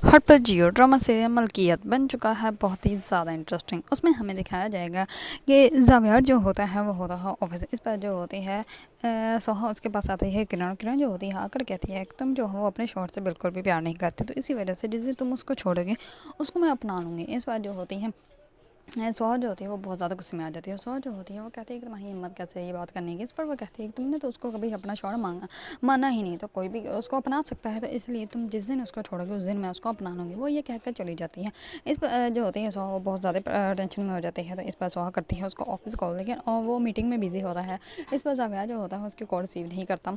Hot पर जियो drama serial मलकियत बन चुका है बहुत ही ज़्यादा इंटरेस्टिंग। उसमें हमें दिखाया जाएगा कि जावियार जो होता है वो होता है ऑफिस। इस पर जो होती है सोहा उसके पास आती है। किरण किरण जो होती है आकर कहती है कि तुम जो हो अपने शौहर से बिल्कुल भी प्यार नहीं करते, तो इसी वजह से जिस दिन तुम उसको छोड़ोगे उसको मैं अपना लूँगी। इस बार जो होती है सोहा जो होती है वो बहुत ज़्यादा गुस्से में आ जाती है। सोहा जो होती है वो कहती है कि तुम्हारी हिम्मत कैसे ये बात करने की। इस पर वो कहती है कि तुमने तो उसको कभी अपना शौहर माना ही नहीं, तो कोई भी उसको अपना सकता है, तो इसलिए तुम जिस दिन उसको छोड़ोगे उस दिन मैं उसको अपना लूँगी। वो ये कहकर चली जाती है। इस पर जो होती है सोहा बहुत ज़्यादा टेंशन में हो जाती है, तो इस पर सोहा करती है उसको ऑफिस कॉल, लेकिन वो मीटिंग में बिजी होता है। इस पर जाविया जो होता है उसकी कॉल रिसीव नहीं करता।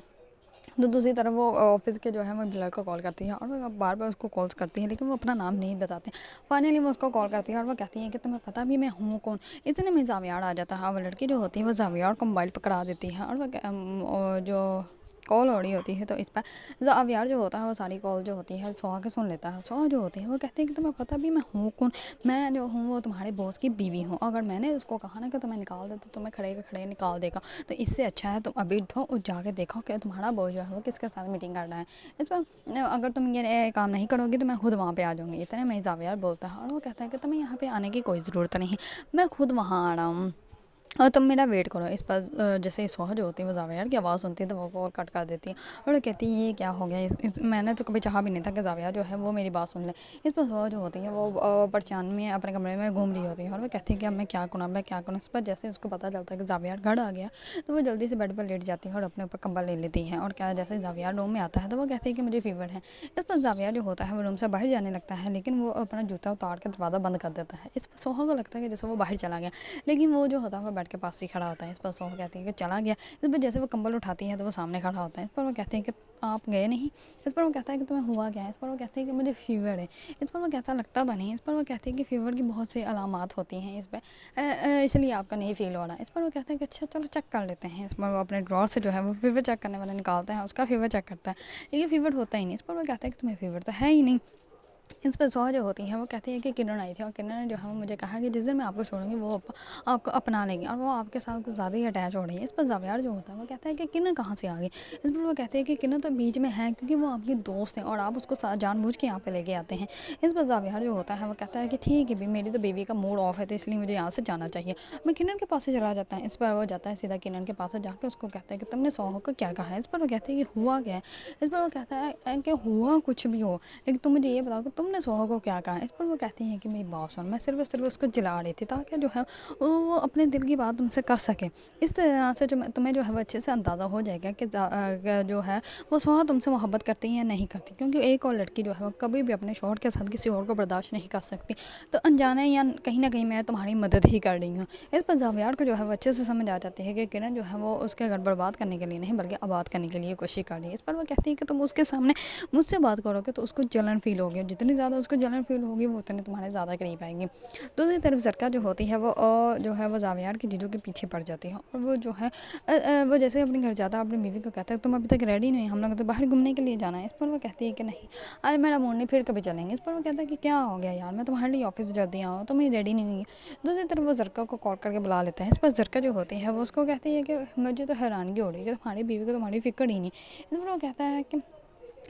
तो दूसरी तरफ वो ऑफिस के जो है वो एम्प्लॉय को कॉल करती है और वो बार बार उसको कॉल्स करती है, लेकिन वो अपना नाम नहीं बताते। फाइनली वो उसको कॉल करती है और वो कहती है कि तुम्हें पता भी मैं हूँ कौन। इतने में जावियार आ जाता है। वो लड़की जो होती है वो जावियार को मोबाइल पकड़ा देती है और वो जो कॉल हो रही होती है, तो इस पर जावियार जो होता है वो सारी कॉल जो होती है सोहा के सुन लेता है। सोहा जो होती है वो कहती है कि तुम्हें पता भी मैं हूँ कौन। मैं जो हूँ वो तुम्हारे बॉस की बीवी हूँ। अगर मैंने उसको कहा ना कि तुम्हें निकाल दे तो तुम्हें खड़े के खड़े निकाल देगा। तो इससे अच्छा है तुम अभी उठो और जाके देखो कि तुम्हारा बॉस जो है वो किसके साथ मीटिंग कर रहा है। इस पर अगर तुम ये काम नहीं करोगी तो मैं खुद वहाँ पे आ जाऊँगी। इतने में जावियार बोलता है और वो कहता है कि तुम्हें यहाँ पे आने की कोई ज़रूरत नहीं, मैं खुद वहाँ आ रहा हूँ और तुम मेरा वेट करो। इस पर जैसे सोहा जो होती है वो जावियार की आवाज़ सुनती है तो वो कॉल कट कर देती है और वो कहती है ये क्या हो गया। मैंने तो कभी चाहा भी नहीं था कि जावियार जो है वो मेरी बात सुन ले। इस पर सोहा जो होती है वो परेशान में अपने कमरे में घूम रही होती है और वो कहती है कि अब मैं क्या करूँ, मैं क्या करूँ। इस पर जैसे उसको पता चलता है कि जावियार घर आ गया तो वो जल्दी से बेड पर लेट जाती है और अपने ऊपर कंबल ले लेती है। और क्या जैसे जावियार रूम में आता है तो वो कहती है कि मुझे फीवर है। इस पर जावियार जो होता है वो रूम से बाहर जाने लगता है, लेकिन वो अपना जूता उतार के दरवाज़ा बंद कर देता है। इस पर सोहा को लगता है कि जैसे वो बाहर चला गया, लेकिन वो जो होता है वो बेड के पास ही खड़ा होता है। इस पर सोहा कहती है कि चला गया। इस पर जैसे वो कंबल उठाती है तो वो सामने खड़ा होता है। इस पर वो कहते हैं कि आप गए नहीं। इस पर वो कहता है कि तुम्हें हुआ क्या है। इस पर वो कहते हैं कि मुझे फीवर है। इस पर वो कहता लगता तो नहीं। इस पर वो कहते हैं कि फ़ीवर की बहुत सी अलामात होती हैं इस पर, इसलिए आपका नहीं फील हो रहा है। इस पर वो कहते हैं कि अच्छा चलो चेक कर लेते हैं। इस पर वो अपने ड्रॉर से जो है वो फीवर चेक करने वाला निकालता है, उसका फीवर चेक करता है, लेकिन फीवर होता ही नहीं। इस पर वो कहता है कि तुम्हें फीवर तो है ही नहीं। इस पर सोहा जो होती है वो कहती है कि किरण आई थी और किरण ने जो है वो मुझे कहा कि जिस दिन मैं आपको छोड़ूंगी वो आपको अपना लेंगी और वो आपके साथ कुछ ज़्यादा ही अटैच हो रही है। इस पर जावियार जो होता है वो कहता है कि किरण कहाँ से आ गई। इस पर वो कहते हैं कि किरण तो बीच में है क्योंकि वो आपकी दोस्त है और आप उसको जानबूझ के यहाँ पे लेके आते हैं। इस पर जावियार जो होता है वो कहता है कि ठीक है भी, मेरी तो बेबी का मूड ऑफ है तो इसलिए मुझे यहाँ से जाना चाहिए। मैं किरण के पास से चला जाता है। इस पर वो जाता है सीधा किरण के पास से जाकर उसको कहता है कि तुमने सोहा को क्या कहा है। इस पर वो कहते हैं कि हुआ क्या है। इस पर वो कहता है कि हुआ कुछ भी हो, लेकिन तुम मुझे ये बताओ कि तुमने सोहा को क्या कहा। इस पर वो कहती हैं कि मेरी बात सुन, मैं सिर्फ और सिर्फ उसको जला रही थी ताकि जो है वो अपने दिल की बात तुमसे कर सके। इस तरह से जो तुम्हें जो है वो अच्छे से अंदाज़ा हो जाएगा कि जो है वो सोहा तुमसे मोहब्बत करती है या नहीं करती, क्योंकि एक और लड़की जो है वो कभी भी अपने शौहर के साथ किसी और को बर्दाश्त नहीं कर सकती। तो अनजाने या कहीं ना कहीं मैं तुम्हारी मदद ही कर रही हूँ। इस पर जावियार को जो है वो अच्छे से समझ आ जाती है कि किरण जो है वो उसके घर बर्बाद करने के लिए नहीं बल्कि आबाद करने के लिए कोशिश कर रही है। इस पर वो कहती है कि तुम उसके सामने मुझसे बात करोगे तो उसको जलन फील होगी, जितनी ज़्यादा उसको जलन फील होगी वो उतने तुम्हारे ज़्यादा करीब आएंगे। दूसरी तरफ जरका जो होती है वो जो है वो जावियार की जीजू के पीछे पड़ जाती है और वो जो है वो जैसे अपने घर जाता है अपनी बीवी को कहता है तुम अभी तक रेडी नहीं, हम लोग तो बाहर घूमने के लिए जाना है। इस पर वो कहती है कि नहीं आज मेरा मूड नहीं, फिर कभी चलेंगे। इस पर वो कहता है कि क्या हो गया यार, मैं तुम्हारे लिए ऑफिस जल्दी आऊँ तो मैं रेडी नहीं हुई है। दूसरी तरफ वो जरका को कॉल करके बुला लेता है। इस पर जरका जो होती है वो उसको कहती है कि मुझे तो हैरानगी हो रही है कि तुम्हारी बीवी को तुम्हारी फिक्र ही नहीं। इस पर वो कहता है कि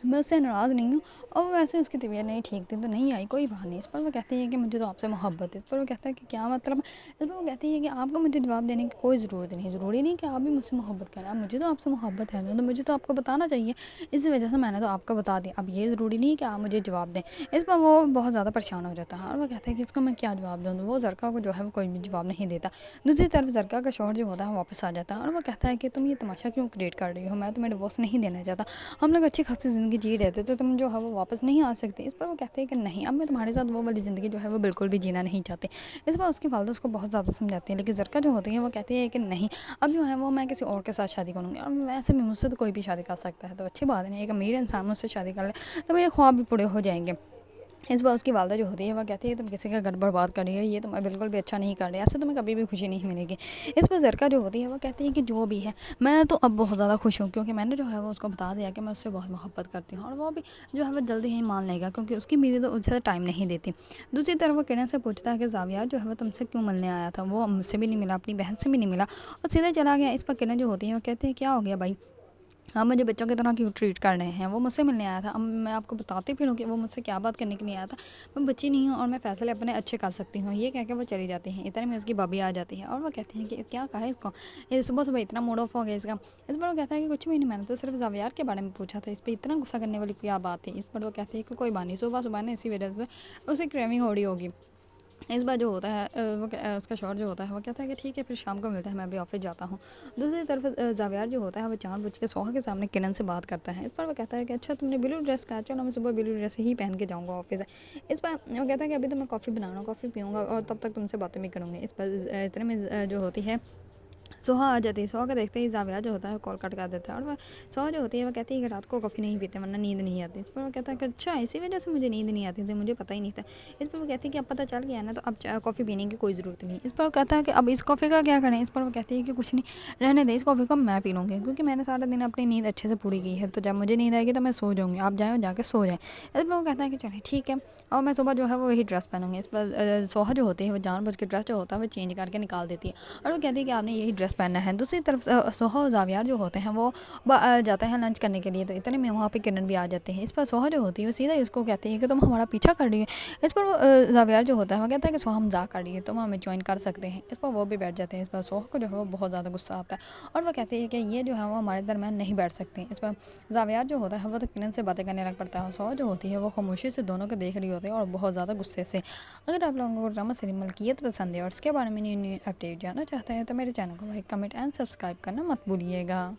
मैं उससे नाराज़ नहीं हूँ और वैसे उसकी तबीयत नहीं ठीक थी तो नहीं आई, कोई बात नहीं। इस पर वो कहती है कि मुझे तो आपसे मोहब्बत है। इस पर वो कहता है कि क्या मतलब। इस पर वो कहती है कि आपको मुझे जवाब देने की कोई ज़रूरत नहीं, ज़रूरी नहीं कि आप भी मुझसे मोहब्बत करें, मुझे तो आपसे मोहब्बत है तो मुझे तो आपको बताना चाहिए, इसी वजह से मैंने तो आपको बता दिया। अब ये ज़रूरी नहीं कि आप मुझे जवाब दें। इस पर वो बहुत ज़्यादा परेशान हो जाता है और वो कहता है कि इसको मैं क्या जवाब दूँ। वो जरका को जो है वो कोई भी जवाब नहीं देता। दूसरी तरफ जरका का शौहर जो होता है वापस आ जाता है और वो कहता है कि तुम ये तमाशा क्यों क्रिएट कर रही हो, मैं तुम्हें डिवोर्स नहीं देना चाहता, हम लोग अच्छी खासी ज़िंदगी जी रहे थे तो तुम जो है वो वापस नहीं आ सकते। इस पर वो कहते हैं कि नहीं, अब मैं तुम्हारे साथ वो वाली ज़िंदगी जो है वो बिल्कुल भी जीना नहीं चाहती। इस पर उसकी वालदा उसको बहुत ज़्यादा समझाती है, लेकिन जरका जो होती है वो कहती है कि नहीं, अब जो है वो मैं किसी और के साथ शादी करूँगी और वैसे भी मुझसे तो कोई भी शादी कर सकता है तो अच्छी बात नहीं, एक अमीर इंसान मुझसे शादी कर ले तो मेरे ख्वाब भी पूरे हो जाएंगे। इस बार उसकी वालदा जो होती है वो कहती है तुम किसी का घर बर्बाद कर रही हो, ये तुम्हें बिल्कुल भी अच्छा नहीं कर रही, ऐसे तुम्हें कभी भी खुशी नहीं मिलेगी। इस पर जरका जो होती है वो कहती है कि जो भी है मैं तो अब बहुत ज़्यादा खुश हूँ क्योंकि मैंने जो है वो उसको बता दिया कि मैं उससे बहुत मोहब्बत करती हूँ और वो भी जो है वो जल्दी ही मान लेगा क्योंकि उसकी बीवी तो उससे टाइम नहीं देती। दूसरी तरफ वो किरण से पूछता है कि जाविया जो है वो तुमसे क्यों मिलने आया था, वो मुझसे भी नहीं मिला, अपनी बहन से भी नहीं मिला और सीधे चला गया। इस पर किरण जो होती है वो कहती है क्या हो गया भाई, آپ مجھے بچوں کی طرح کیوں ٹریٹ کر رہے ہیں. وہ مجھ سے ملنے آیا تھا. اب میں آپ کو بتاتی پھروں کہ وہ مجھ سے کیا بات کرنے کے لیے آیا تھا. میں بچی نہیں ہوں اور میں فیصلے اپنے اچھے کر سکتی ہوں. یہ کہہ کے وہ چلی جاتی ہیں. اتنے میں اس کی بھابھی آ جاتی ہے اور وہ کہتی ہیں کہ کیا کہا ہے اس کو, یہ صبح صبح اتنا موڈ آف ہو گیا اس کا. اس پر وہ کہتا ہے کہ کچھ بھی نہیں, میں نے تو صرف زاویار کے بارے میں پوچھا تھا, اس پہ اتنا غصہ کرنے والی کیا بات تھی. اس پر وہ کہتی ہے کہ کوئی بات نہیں, صبح صبح نے اسی وجہ سے اسے کریونگ ہو رہی ہوگی. اس بار جو ہوتا ہے وہ اس کا شوہر جو ہوتا ہے وہ کہتا ہے کہ ٹھیک ہے پھر شام کو ملتا ہے, میں ابھی آفس جاتا ہوں. دوسری طرف زاویار جو ہوتا ہے وہ جان بوجھ کے سوہا کے سامنے کرن سے بات کرتا ہے. اس پر وہ کہتا ہے کہ اچھا تم نے بلو ڈریس کہا, چلو میں صبح بلو ڈریس ہی پہن کے جاؤں گا آفس. اس پر وہ کہتا ہے کہ ابھی تو میں کافی بنا رہا ہوں, کافی پیوں گا اور تب تک تم سے باتیں بھی کروں گی. اس پر اتنے میں جو ہوتی ہے سوہا آ جاتی ہے. سوہا کو دیکھتے ہی زاویار جو ہوتا ہے کال کٹ کر دیتا ہے اور وہ سوہا جو ہوتی ہے وہ کہتی ہے کہ رات کو کافی نہیں پیتے ورنہ نیند نہیں آتی. اس پر وہ کہتا ہے کہ اچھا اسی وجہ سے مجھے نیند نہیں آتی تھی, مجھے پتہ ہی نہیں تھا. اس پر وہ کہتی ہے کہ اب پتہ چل گیا ہے نا, تو اب کافی پینے کی کوئی ضرورت نہیں. اس پر وہ کہتا ہے کہ اب اس کافی کا کیا کریں. اس پر وہ کہتی ہے کہ کچھ نہیں, رہنے دیں اس کافی کو, میں پی لوں گی کیونکہ میں نے سارا دن اپنی نیند اچھے سے پوری کی ہے. تو جب مجھے نیند آئے گی تو میں سو جاؤں گی, آپ جائیں جا کے سو جائیں. اس پر وہ کہتا ہے کہ چلیں ٹھیک ہے, اور میں صبح جو ہے وہ وہی ڈریس پہنوں گی. اس پر سوہا جو ہوتی ہے وہ جان بوجھ کے ڈریس جو ہوتا ہے وہ چینج کر کے نکال دیتی ہے اور وہ کہتی ہے کہ آپ نے یہی ڈریس پہننا ہے. دوسری طرف سوہا اور زاویار جو ہوتے ہیں وہ جاتے ہیں لنچ کرنے کے لیے. تو اتنے میں وہاں پہ کرن بھی آ جاتے ہیں. اس پر سوہا جو ہوتی ہے وہ سیدھا اس کو کہتی ہے کہ تم ہمارا پیچھا کر رہی ہے. اس پر وہ زاویار جو ہوتا ہے وہ کہتا ہے کہ سوہا مذاق کر رہی ہے, تم ہمیں جوائن کر سکتے ہیں. اس پر وہ بھی بیٹھ جاتے ہیں. اس پر سوہا کو جو ہے وہ بہت زیادہ غصہ آتا ہے اور وہ کہتے ہیں کہ یہ جو ہے وہ ہمارے درمیان نہیں بیٹھ سکتے. اس پر زاویار جو ہوتا ہے وہ تو کرن سے باتیں کرنے لگ پڑتا ہے. سوہا جو ہوتی ہے وہ خاموشی سے دونوں کو دیکھ رہی ہوتی ہے اور بہت زیادہ غصے سے. اگر آپ لوگوں کو ڈرامہ سری ملکیت پسند ہے اور اس کے بارے میں نیو اپڈیٹ جانا چاہتے ہیں تو میرے چینل کو لائک کمنٹ اینڈ سبسکرائب کرنا مت بھولیے گا.